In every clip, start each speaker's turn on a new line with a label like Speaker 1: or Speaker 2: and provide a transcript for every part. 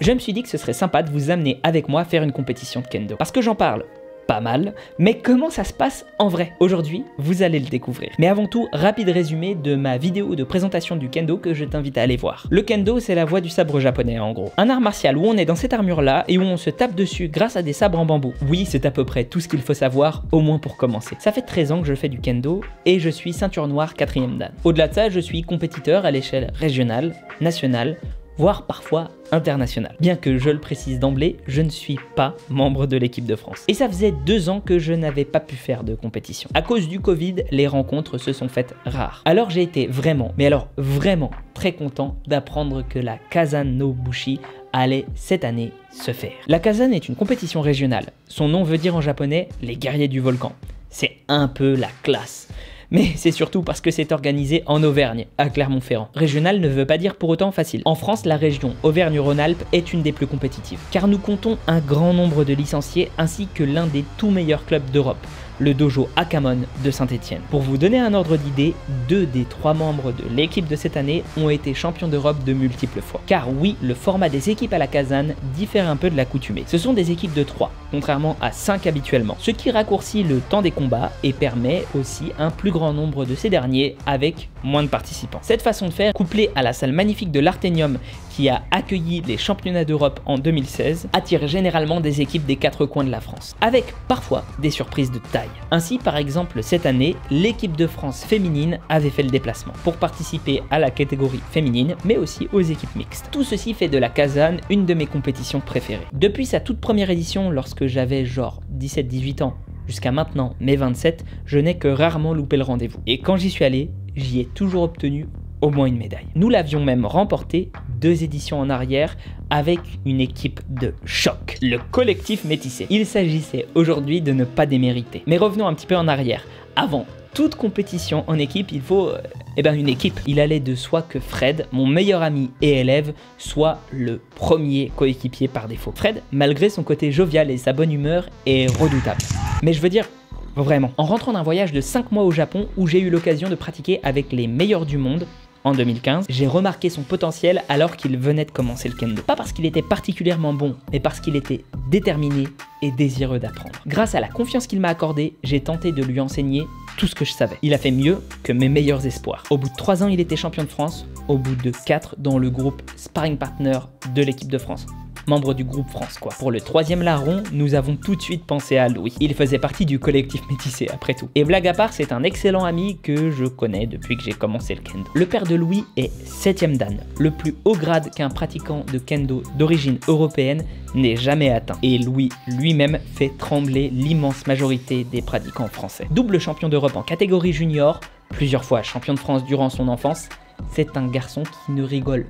Speaker 1: je me suis dit que ce serait sympa de vous amener avec moi faire une compétition de kendo. Parce que j'en parle pas mal, mais comment ça se passe en vrai? Aujourd'hui, vous allez le découvrir. Mais avant tout, rapide résumé de ma vidéo de présentation du kendo que je t'invite à aller voir. Le kendo, c'est la voie du sabre japonais en gros. Un art martial où on est dans cette armure-là et où on se tape dessus grâce à des sabres en bambou. Oui, c'est à peu près tout ce qu'il faut savoir, au moins pour commencer. Ça fait 13 ans que je fais du kendo et je suis ceinture noire 4e dan. Au-delà de ça, je suis compétiteur à l'échelle régionale, nationale, voire parfois international. Bien que je le précise d'emblée, je ne suis pas membre de l'équipe de France. Et ça faisait 2 ans que je n'avais pas pu faire de compétition. À cause du Covid, les rencontres se sont faites rares. Alors j'ai été vraiment, mais alors vraiment très content d'apprendre que la Kazan no Bushi allait cette année se faire. La Kazan est une compétition régionale. Son nom veut dire en japonais les guerriers du volcan. C'est un peu la classe. Mais c'est surtout parce que c'est organisé en Auvergne, à Clermont-Ferrand. Régional ne veut pas dire pour autant facile. En France, la région Auvergne-Rhône-Alpes est une des plus compétitives, car nous comptons un grand nombre de licenciés ainsi que l'un des tout meilleurs clubs d'Europe, le dojo Akamon de Saint-Étienne. Pour vous donner un ordre d'idée, 2 des 3 membres de l'équipe de cette année ont été champions d'Europe de multiples fois. Car oui, le format des équipes à la Kazan diffère un peu de l'accoutumée. Ce sont des équipes de 3, contrairement à 5 habituellement, ce qui raccourcit le temps des combats et permet aussi un plus grand nombre de ces derniers avec moins de participants. Cette façon de faire, couplée à la salle magnifique de l'Artenium qui a accueilli les championnats d'Europe en 2016, attire généralement des équipes des 4 coins de la France, avec parfois des surprises de taille. Ainsi, par exemple, cette année, l'équipe de France féminine avait fait le déplacement pour participer à la catégorie féminine, mais aussi aux équipes mixtes. Tout ceci fait de la Kazan une de mes compétitions préférées. Depuis sa toute première édition, lorsque j'avais genre 17-18 ans, jusqu'à maintenant, mes 27, je n'ai que rarement loupé le rendez-vous. Et quand j'y suis allé, j'y ai toujours obtenu au moins une médaille. Nous l'avions même remporté 2 éditions en arrière avec une équipe de choc, le collectif métissé. Il s'agissait aujourd'hui de ne pas démériter. Mais revenons un petit peu en arrière. Avant toute compétition en équipe, il faut une équipe. Il allait de soi que Fred, mon meilleur ami et élève, soit le premier coéquipier par défaut. Fred, malgré son côté jovial et sa bonne humeur, est redoutable. Mais je veux dire, vraiment, en rentrant d'un voyage de 5 mois au Japon où j'ai eu l'occasion de pratiquer avec les meilleurs du monde, en 2015, j'ai remarqué son potentiel alors qu'il venait de commencer le kendo. Pas parce qu'il était particulièrement bon, mais parce qu'il était déterminé et désireux d'apprendre. Grâce à la confiance qu'il m'a accordée, j'ai tenté de lui enseigner tout ce que je savais. Il a fait mieux que mes meilleurs espoirs. Au bout de 3 ans, il était champion de France, au bout de 4 dans le groupe sparring partner de l'équipe de France. Membre du groupe France quoi. Pour le 3e larron, nous avons tout de suite pensé à Louis. Il faisait partie du collectif métissé après tout. Et blague à part, c'est un excellent ami que je connais depuis que j'ai commencé le kendo. Le père de Louis est 7e dan, le plus haut grade qu'un pratiquant de kendo d'origine européenne n'ait jamais atteint. Et Louis lui-même fait trembler l'immense majorité des pratiquants français. Double champion d'Europe en catégorie junior, plusieurs fois champion de France durant son enfance, c'est un garçon qui ne rigole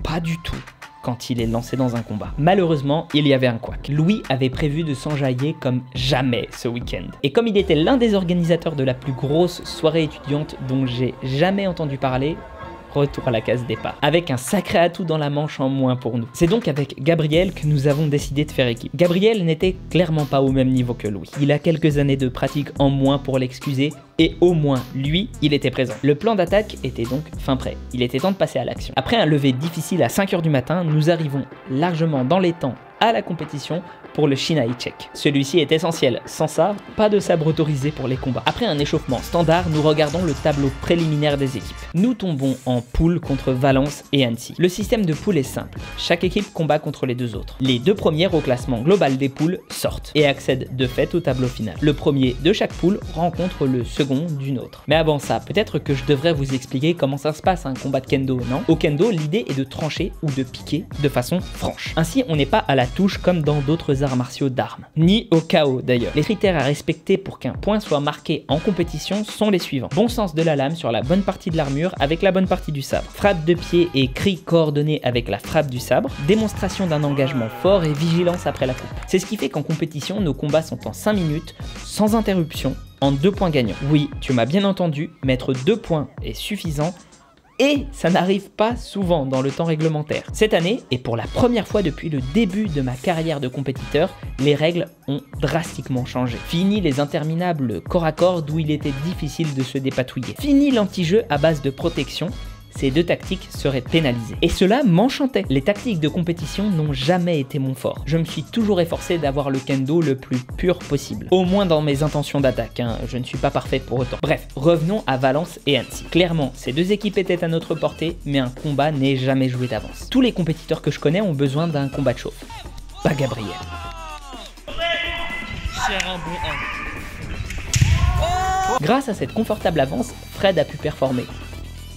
Speaker 1: pas du tout quand il est lancé dans un combat. Malheureusement, il y avait un couac. Louis avait prévu de s'enjailler comme jamais ce week-end. Et comme il était l'un des organisateurs de la plus grosse soirée étudiante dont j'ai jamais entendu parler, retour à la case départ, avec un sacré atout dans la manche en moins pour nous. C'est donc avec Gabriel que nous avons décidé de faire équipe. Gabriel n'était clairement pas au même niveau que Louis. Il a quelques années de pratique en moins pour l'excuser, et au moins lui, il était présent. Le plan d'attaque était donc fin prêt. Il était temps de passer à l'action. Après un lever difficile à 5 h du matin, nous arrivons largement dans les temps à la compétition pour le Shinai check. Celui-ci est essentiel. Sans ça, pas de sabre autorisé pour les combats. Après un échauffement standard, nous regardons le tableau préliminaire des équipes. Nous tombons en poule contre Valence et Annecy. Le système de poule est simple. Chaque équipe combat contre les 2 autres. Les 2 premiers au classement global des poules sortent et accèdent de fait au tableau final. Le premier de chaque poule rencontre le second d'une autre. Mais avant ça, peut-être que je devrais vous expliquer comment ça se passe un combat de kendo, non? Au kendo, l'idée est de trancher ou de piquer de façon franche. Ainsi, on n'est pas à la touche comme dans d'autres arts martiaux d'armes, ni au KO d'ailleurs. Les critères à respecter pour qu'un point soit marqué en compétition sont les suivants. Bon sens de la lame sur la bonne partie de l'armure avec la bonne partie du sabre. Frappe de pied et cri coordonné avec la frappe du sabre. Démonstration d'un engagement fort et vigilance après la coupe. C'est ce qui fait qu'en compétition, nos combats sont en 5 minutes, sans interruption, en 2 points gagnants. Oui, tu m'as bien entendu, mettre 2 points est suffisant. Et ça n'arrive pas souvent dans le temps réglementaire. Cette année, et pour la première fois depuis le début de ma carrière de compétiteur, les règles ont drastiquement changé. Fini les interminables corps à corps d'où il était difficile de se dépatouiller. Fini l'anti-jeu à base de protection. ces deux tactiques seraient pénalisées. Et cela m'enchantait. Les tactiques de compétition n'ont jamais été mon fort. Je me suis toujours efforcé d'avoir le kendo le plus pur possible. Au moins dans mes intentions d'attaque, hein. Je ne suis pas parfait pour autant. Bref, revenons à Valence et Annecy. Clairement, ces deux équipes étaient à notre portée, mais un combat n'est jamais joué d'avance. Tous les compétiteurs que je connais ont besoin d'un combat de chauffe. Pas Gabriel. Grâce à cette confortable avance, Fred a pu performer.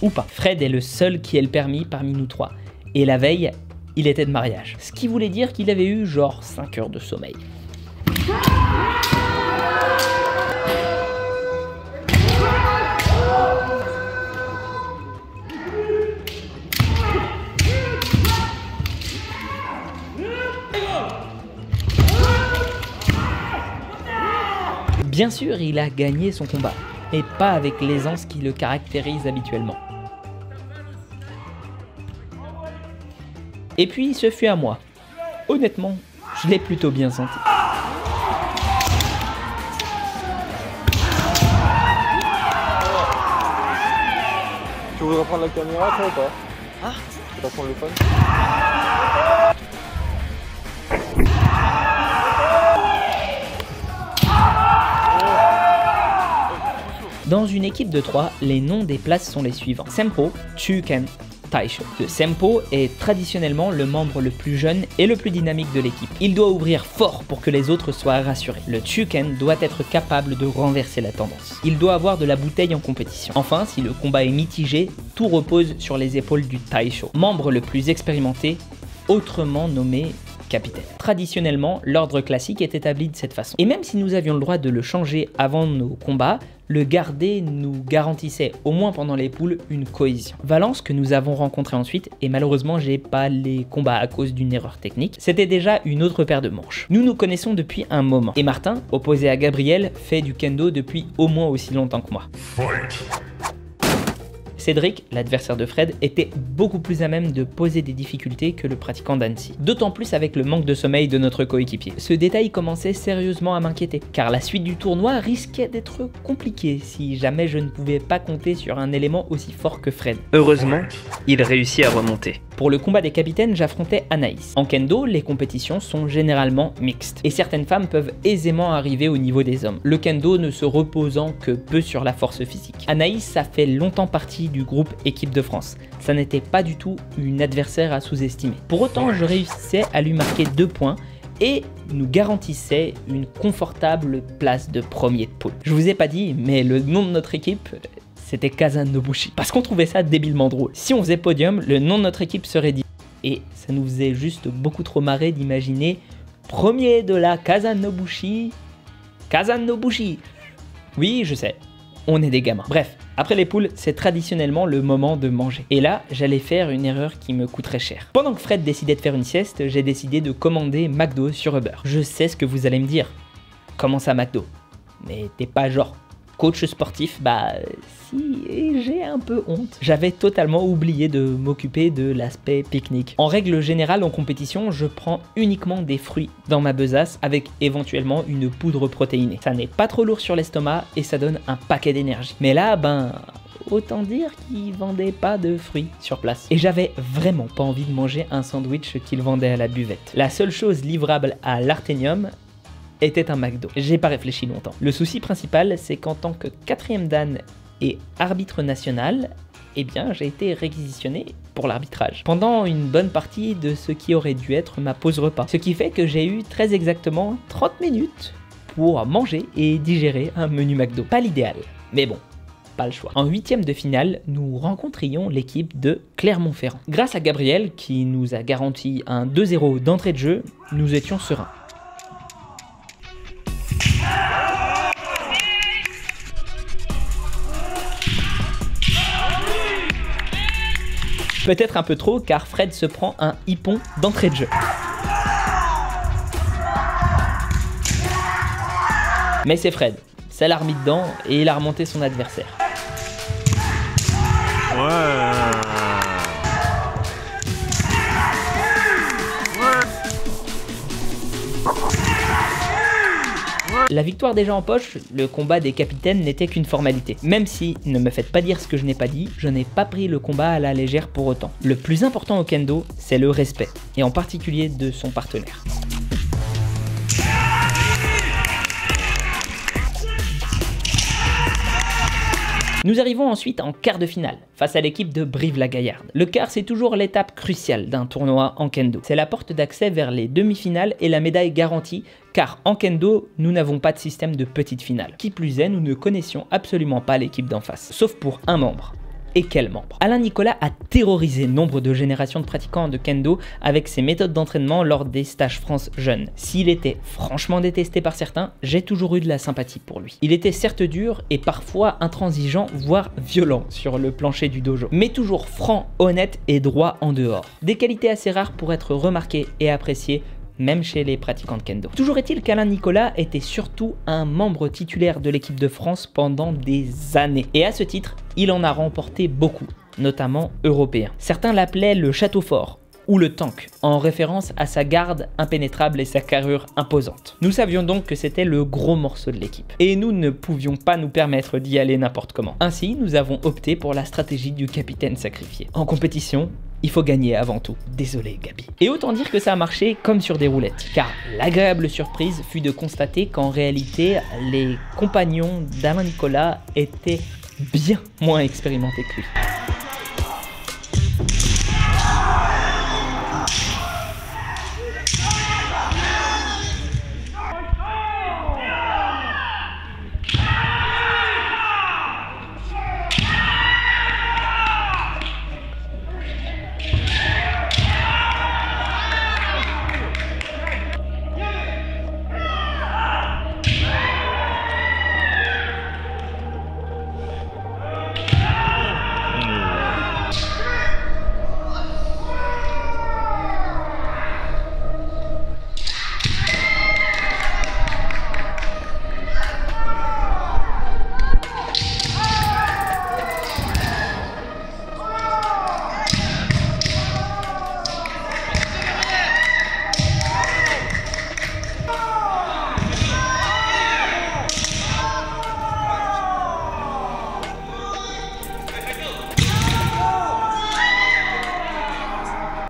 Speaker 1: Ou pas. Fred est le seul qui ait le permis parmi nous trois. Et la veille, il était de mariage. Ce qui voulait dire qu'il avait eu genre 5 heures de sommeil. Bien sûr, il a gagné son combat, et pas avec l'aisance qui le caractérise habituellement. Et puis, ce fut à moi. Honnêtement, je l'ai plutôt bien senti.
Speaker 2: Tu voudrais prendre la caméra, toi, ou pas?
Speaker 3: Ah,
Speaker 2: tu vas prendre le phone?
Speaker 1: Dans une équipe de 3, les noms des places sont les suivants. Sempo, Chuken, Taisho. Le Sempo est traditionnellement le membre le plus jeune et le plus dynamique de l'équipe. Il doit ouvrir fort pour que les autres soient rassurés. Le Chuken doit être capable de renverser la tendance. Il doit avoir de la bouteille en compétition. Enfin, si le combat est mitigé, tout repose sur les épaules du Taisho, membre le plus expérimenté, autrement nommé capitaine. Traditionnellement, l'ordre classique est établi de cette façon. Et même si nous avions le droit de le changer avant nos combats, le garder nous garantissait, au moins pendant les poules, une cohésion. Valence, que nous avons rencontré ensuite, et malheureusement j'ai pas les combats à cause d'une erreur technique, c'était déjà une autre paire de manches. Nous nous connaissons depuis un moment. Et Martin, opposé à Gabriel, fait du kendo depuis au moins aussi longtemps que moi. Fight. Cédric, l'adversaire de Fred, était beaucoup plus à même de poser des difficultés que le pratiquant d'Annecy. D'autant plus avec le manque de sommeil de notre coéquipier. Ce détail commençait sérieusement à m'inquiéter, car la suite du tournoi risquait d'être compliquée si jamais je ne pouvais pas compter sur un élément aussi fort que Fred. Heureusement, il réussit à remonter. Pour le combat des capitaines, j'affrontais Anaïs. En kendo, les compétitions sont généralement mixtes, et certaines femmes peuvent aisément arriver au niveau des hommes, le kendo ne se reposant que peu sur la force physique. Anaïs a fait longtemps partie du groupe équipe de France. Ça n'était pas du tout une adversaire à sous-estimer. Pour autant, je réussissais à lui marquer 2 points et nous garantissait une confortable place de premier de poule. Je vous ai pas dit, mais le nom de notre équipe, c'était Kazan Nobushi. Parce qu'on trouvait ça débilement drôle. Si on faisait podium, le nom de notre équipe serait dit. Et ça nous faisait juste beaucoup trop marrer d'imaginer premier de la Kazan Nobushi. Kazan Nobushi. Oui, je sais. On est des gamins. Bref, après les poules, c'est traditionnellement le moment de manger. Et là, j'allais faire une erreur qui me coûterait cher. Pendant que Fred décidait de faire une sieste, j'ai décidé de commander McDo sur Uber. Je sais ce que vous allez me dire. Comment ça McDo? Mais t'es pas genre coach sportif? Bah si, et j'ai un peu honte. J'avais totalement oublié de m'occuper de l'aspect pique-nique. En règle générale, en compétition, je prends uniquement des fruits dans ma besace avec éventuellement une poudre protéinée. Ça n'est pas trop lourd sur l'estomac et ça donne un paquet d'énergie. Mais là, ben, autant dire qu'ils vendaient pas de fruits sur place. Et j'avais vraiment pas envie de manger un sandwich qu'ils vendaient à la buvette. La seule chose livrable à l'Artenium était un McDo. J'ai pas réfléchi longtemps. Le souci principal, c'est qu'en tant que 4e dan et arbitre national, eh bien j'ai été réquisitionné pour l'arbitrage pendant une bonne partie de ce qui aurait dû être ma pause repas. Ce qui fait que j'ai eu très exactement 30 minutes pour manger et digérer un menu McDo. Pas l'idéal, mais bon, pas le choix. En 8e de finale, nous rencontrions l'équipe de Clermont-Ferrand. Grâce à Gabriel, qui nous a garanti un 2-0 d'entrée de jeu, nous étions sereins. Peut-être un peu trop car Fred se prend un hippon d'entrée de jeu. Mais c'est Fred, ça l'a remis dedans et il a remonté son adversaire. La victoire déjà en poche, le combat des capitaines n'était qu'une formalité. Même si, ne me faites pas dire ce que je n'ai pas dit, je n'ai pas pris le combat à la légère pour autant. Le plus important au kendo, c'est le respect, et en particulier de son partenaire. Nous arrivons ensuite en quart de finale, face à l'équipe de Brive-la-Gaillarde. Le quart, c'est toujours l'étape cruciale d'un tournoi en kendo. C'est la porte d'accès vers les demi-finales et la médaille garantie, car en kendo, nous n'avons pas de système de petite finale. Qui plus est, nous ne connaissions absolument pas l'équipe d'en face, sauf pour un membre. Et quel membre? Alain Nicolas a terrorisé nombre de générations de pratiquants de kendo avec ses méthodes d'entraînement lors des stages France jeunes. S'il était franchement détesté par certains, j'ai toujours eu de la sympathie pour lui. Il était certes dur et parfois intransigeant, voire violent sur le plancher du dojo, mais toujours franc, honnête et droit en dehors. Des qualités assez rares pour être remarquées et appréciées, même chez les pratiquants de kendo. Toujours est-il qu'Alain Nicolas était surtout un membre titulaire de l'équipe de France pendant des années. Et à ce titre, il en a remporté beaucoup, notamment européens. Certains l'appelaient le château fort ou le tank, en référence à sa garde impénétrable et sa carrure imposante. Nous savions donc que c'était le gros morceau de l'équipe. Et nous ne pouvions pas nous permettre d'y aller n'importe comment. Ainsi, nous avons opté pour la stratégie du capitaine sacrifié. En compétition, il faut gagner avant tout. Désolé Gabi. Et autant dire que ça a marché comme sur des roulettes, car l'agréable surprise fut de constater qu'en réalité, les compagnons d'Alain Nicolas étaient bien moins expérimentés que lui.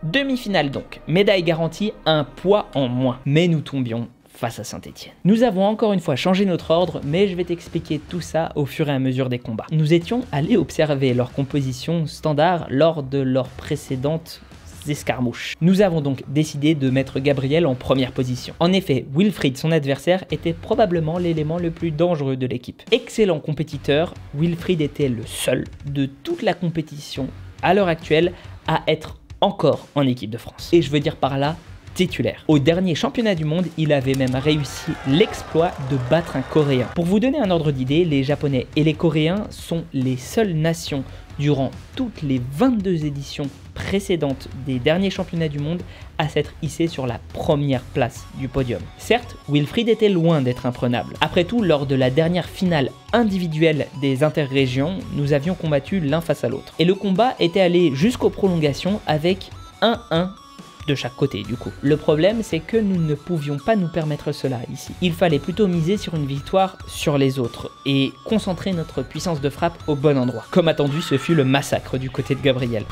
Speaker 1: Demi-finale donc, médaille garantie, un poids en moins. Mais nous tombions face à Saint-Etienne. Nous avons encore une fois changé notre ordre, mais je vais t'expliquer tout ça au fur et à mesure des combats. Nous étions allés observer leur composition standard lors de leurs précédentes escarmouches. Nous avons donc décidé de mettre Gabriel en première position. En effet, Wilfried, son adversaire, était probablement l'élément le plus dangereux de l'équipe. Excellent compétiteur, Wilfried était le seul de toute la compétition à l'heure actuelle à être encore en équipe de France. Et je veux dire par là, titulaire. Au dernier championnat du monde, il avait même réussi l'exploit de battre un Coréen. Pour vous donner un ordre d'idée, les Japonais et les Coréens sont les seules nations durant toutes les 22 éditions précédentes des derniers championnats du monde à s'être hissés sur la première place du podium. Certes, Wilfried était loin d'être imprenable. Après tout, lors de la dernière finale individuelle des interrégions, nous avions combattu l'un face à l'autre. Et le combat était allé jusqu'aux prolongations avec 1-1 de chaque côté du coup. Le problème, c'est que nous ne pouvions pas nous permettre cela ici. Il fallait plutôt miser sur une victoire sur les autres et concentrer notre puissance de frappe au bon endroit. Comme attendu, ce fut le massacre du côté de Gabriel.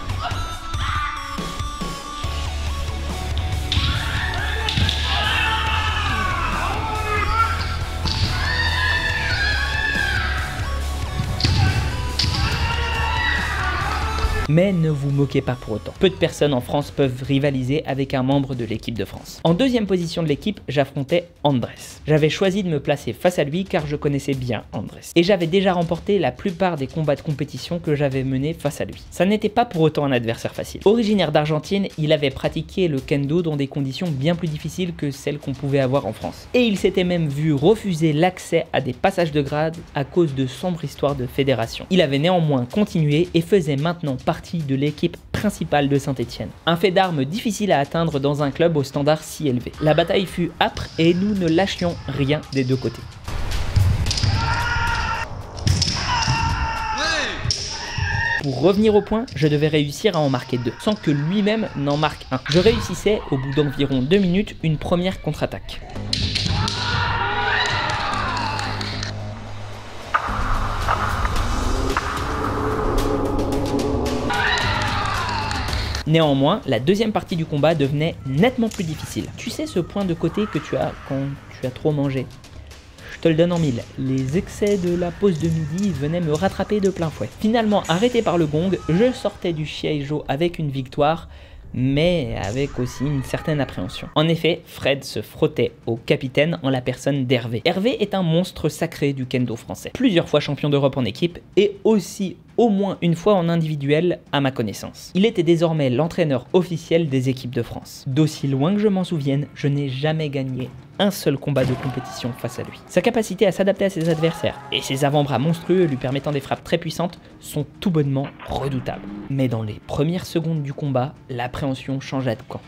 Speaker 1: Mais ne vous moquez pas pour autant. Peu de personnes en France peuvent rivaliser avec un membre de l'équipe de France. En deuxième position de l'équipe, j'affrontais Andrés. J'avais choisi de me placer face à lui car je connaissais bien Andrés. Et j'avais déjà remporté la plupart des combats de compétition que j'avais menés face à lui. Ça n'était pas pour autant un adversaire facile. Originaire d'Argentine, il avait pratiqué le kendo dans des conditions bien plus difficiles que celles qu'on pouvait avoir en France. Et il s'était même vu refuser l'accès à des passages de grade à cause de sombres histoires de fédération. Il avait néanmoins continué et faisait maintenant partie de l'équipe principale de Saint-Etienne. Un fait d'armes difficile à atteindre dans un club au standard si élevé. La bataille fut âpre et nous ne lâchions rien des deux côtés. Pour revenir au point, je devais réussir à en marquer 2, sans que lui-même n'en marque un. Je réussissais, au bout d'environ 2 minutes, une première contre-attaque. Néanmoins, la deuxième partie du combat devenait nettement plus difficile. Tu sais ce point de côté que tu as quand tu as trop mangé? Je te le donne en mille. Les excès de la pause de midi venaient me rattraper de plein fouet. Finalement, arrêté par le gong, je sortais du Shiaijo avec une victoire, mais avec aussi une certaine appréhension. En effet, Fred se frottait au capitaine en la personne d'Hervé. Hervé est un monstre sacré du kendo français. Plusieurs fois champion d'Europe en équipe et aussi au moins une fois en individuel à ma connaissance. Il était désormais l'entraîneur officiel des équipes de France. D'aussi loin que je m'en souvienne, je n'ai jamais gagné un seul combat de compétition face à lui. Sa capacité à s'adapter à ses adversaires et ses avant-bras monstrueux lui permettant des frappes très puissantes sont tout bonnement redoutables. Mais dans les premières secondes du combat, l'appréhension changea de camp.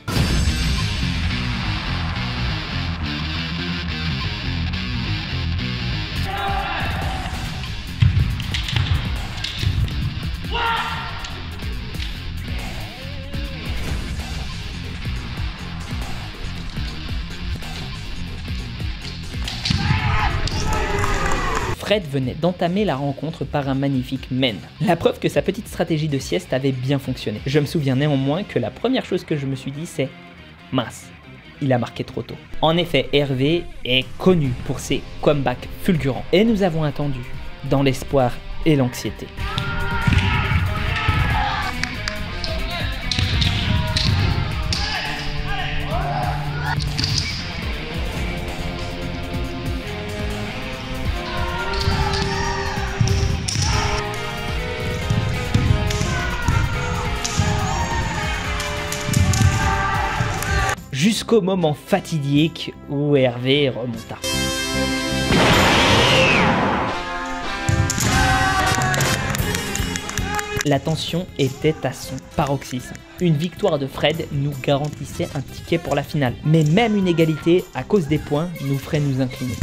Speaker 1: Fred venait d'entamer la rencontre par un magnifique men. La preuve que sa petite stratégie de sieste avait bien fonctionné. Je me souviens néanmoins que la première chose que je me suis dit c'est « mince, il a marqué trop tôt ». En effet, Hervé est connu pour ses comebacks fulgurants. Et nous avons attendu dans l'espoir et l'anxiété. Jusqu'au moment fatidique où Hervé remonta. La tension était à son paroxysme. Une victoire de Fred nous garantissait un ticket pour la finale. Mais même une égalité, à cause des points, nous ferait nous incliner.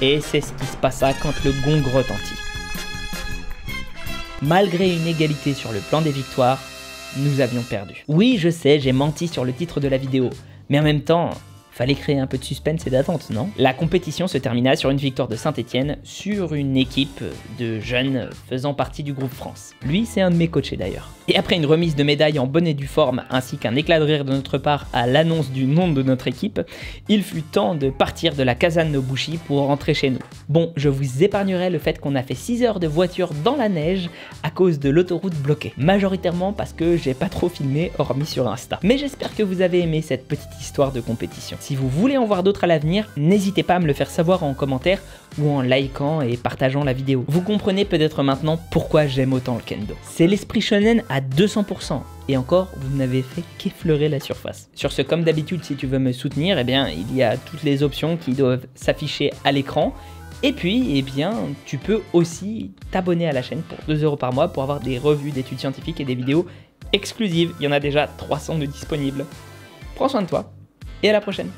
Speaker 1: Et c'est ce qui se passa quand le gong retentit. Malgré une égalité sur le plan des victoires, nous avions perdu. Oui, je sais, j'ai menti sur le titre de la vidéo, mais en même temps, fallait créer un peu de suspense et d'attente, non? La compétition se termina sur une victoire de Saint-Etienne sur une équipe de jeunes faisant partie du groupe France. Lui, c'est un de mes coachés d'ailleurs. Et après une remise de médaille en bonne et due forme ainsi qu'un éclat de rire de notre part à l'annonce du nom de notre équipe, il fut temps de partir de la Kazan Nobushi pour rentrer chez nous. Bon, je vous épargnerai le fait qu'on a fait 6 heures de voiture dans la neige à cause de l'autoroute bloquée. Majoritairement parce que j'ai pas trop filmé hormis sur Insta. Mais j'espère que vous avez aimé cette petite histoire de compétition. Si vous voulez en voir d'autres à l'avenir, n'hésitez pas à me le faire savoir en commentaire ou en likant et partageant la vidéo. Vous comprenez peut-être maintenant pourquoi j'aime autant le kendo. C'est l'esprit shonen à 200%. Et encore, vous n'avez fait qu'effleurer la surface. Sur ce, comme d'habitude, si tu veux me soutenir, eh bien, il y a toutes les options qui doivent s'afficher à l'écran. Et puis, eh bien, tu peux aussi t'abonner à la chaîne pour 2 € par mois pour avoir des revues d'études scientifiques et des vidéos exclusives. Il y en a déjà 300 de disponibles. Prends soin de toi et à la prochaine.